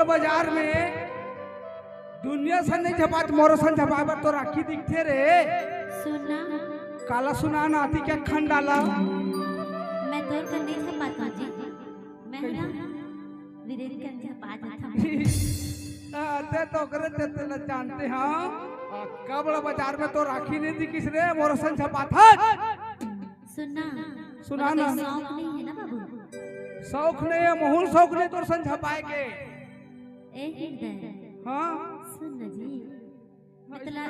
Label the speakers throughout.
Speaker 1: बड़ बाजार में दुनिया से नहीं झपात मोरो सन झपाबर तो राखी दिखते रे।
Speaker 2: सुना
Speaker 1: काला सुना ना आती क्या खंड डाला।
Speaker 2: मैं तो करने से पाता जी मैं ना वीरेंद्र का झपात था
Speaker 1: ते तो करे ते न जानते हैं कब बड़ा बाजार में तो राखी नहीं दिखी रे मोरो सन झपात था।
Speaker 2: सुना
Speaker 1: सुना ना
Speaker 2: शौक नहीं है ना बाबू।
Speaker 1: शौक नहीं है मोहन शौक नहीं तो सन झपाए के
Speaker 2: ए हृदय
Speaker 1: हाँ
Speaker 2: सुन जी मतलब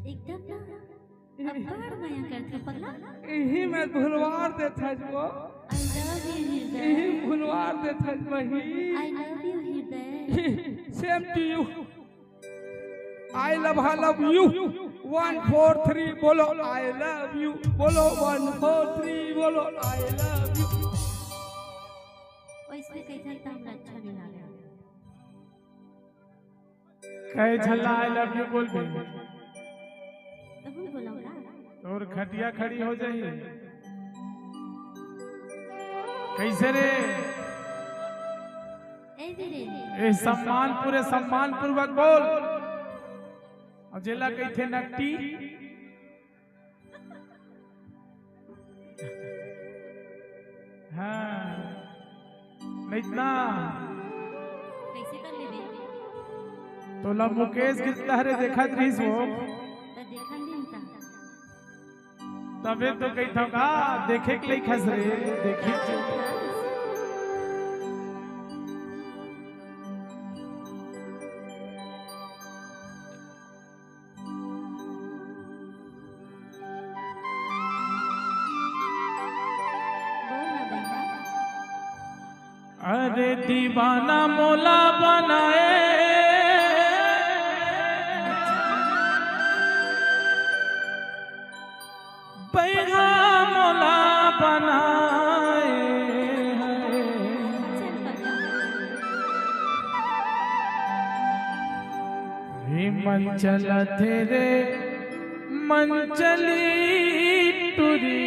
Speaker 2: एकदम ना अब्बड़ माया करता पगला।
Speaker 1: यही मैं भुलवार देता जो
Speaker 2: आई लव यू हृदय।
Speaker 1: यही भुलवार देता वही
Speaker 2: आई लव यू हृदय।
Speaker 1: Same to you I love you 1 4 3 बोलो आई लव यू बोलो 1 4 3 बोलो आई लव यू।
Speaker 2: इसमें कैसा था हमरा अच्छा नहीं लगा।
Speaker 3: कहे झल्ला आई लव यू बोल बे
Speaker 2: तो बोल बोला
Speaker 3: और खटिया खड़ी हो जाही कैसे रे।
Speaker 2: ए वीरे
Speaker 3: ए सम्मान पूरे सम्मान पूर्वक बोल और जेला कही थे नट्टी हाँ नहीं इतना
Speaker 2: कैसे कर ले बे
Speaker 3: तो ला मुकेश कितना रे देखा रहीस वो
Speaker 2: तो देखन दिन ता
Speaker 3: तबे तो कही था का देखे के लिए खस रे देखी अरे दीवाना मोला बनाए बैहा मोला बनाए हे मन चला तेरे मन चली टुरी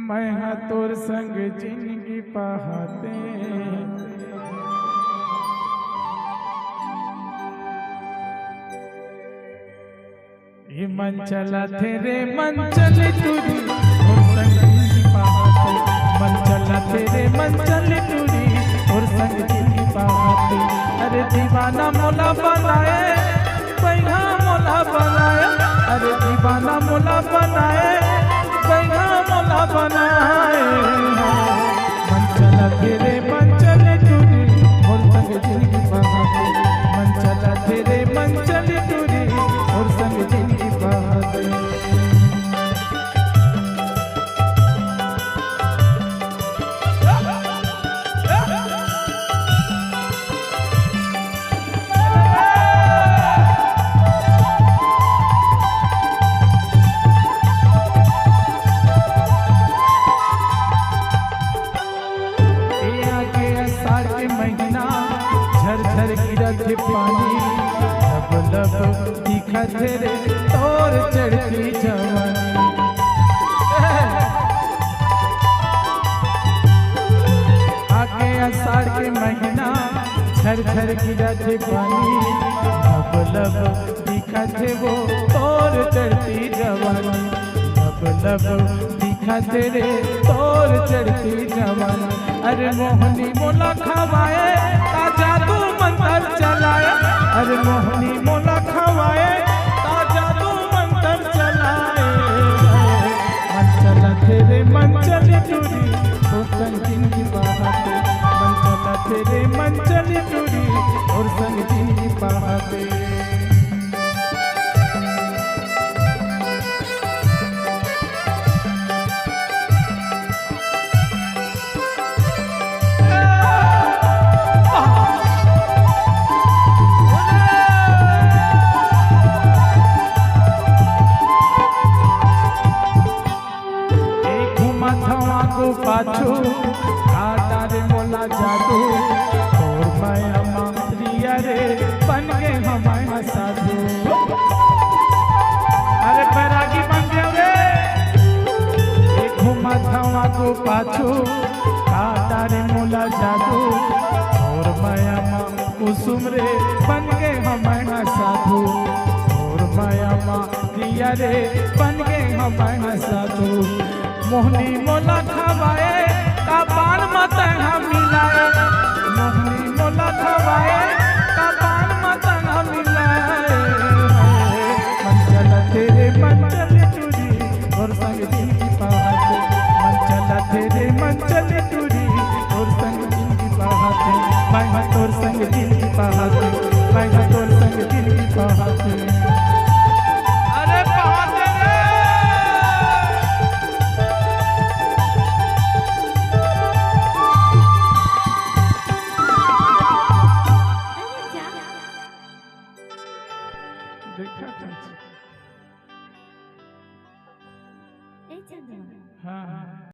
Speaker 3: मैं हाँ तोर संग जिंदगी पाते ये मन चला तेरे मन चले टूरी और संग जिंदगी पाते मन चला तेरे मन चले टूरी और संग जिंदगी पाते। अरे दीवाना मोला बनाए बैहा मोला बनाए अरे दीवाना मोला बनाए बैहा मोला बनाए मन चला तेरे मन चले टूरी और संग जिंदगी बहाते मन चला तेरे मन चले टूरी और संग जिंदगी बहाते। झरझर गिरत पानी लब लब दिखत रे तोर चढ़ती जवानी। आगे आषाढ़ के महीना झरझर गिरत पानी लब लब दिखत वो तोर चढ़ती जवानी लब लब दिखत रे तोर चढ़ती जवानी। अरे मोहनी मोला खवाए जादू मंत्र चलाए अरे मोहनी मोला खवाए जादू मंत्र चलाए मन चला तेरे मन चली टूरी और संग जिंदगी बहाते मन चला तेरे मन चली टूरी और संग जिंदगी बहाते। पाछू काटा रे मोला जादू और मैं हमारिया रे बन के हम हंसा तू मोहनी मोला खवाए का पान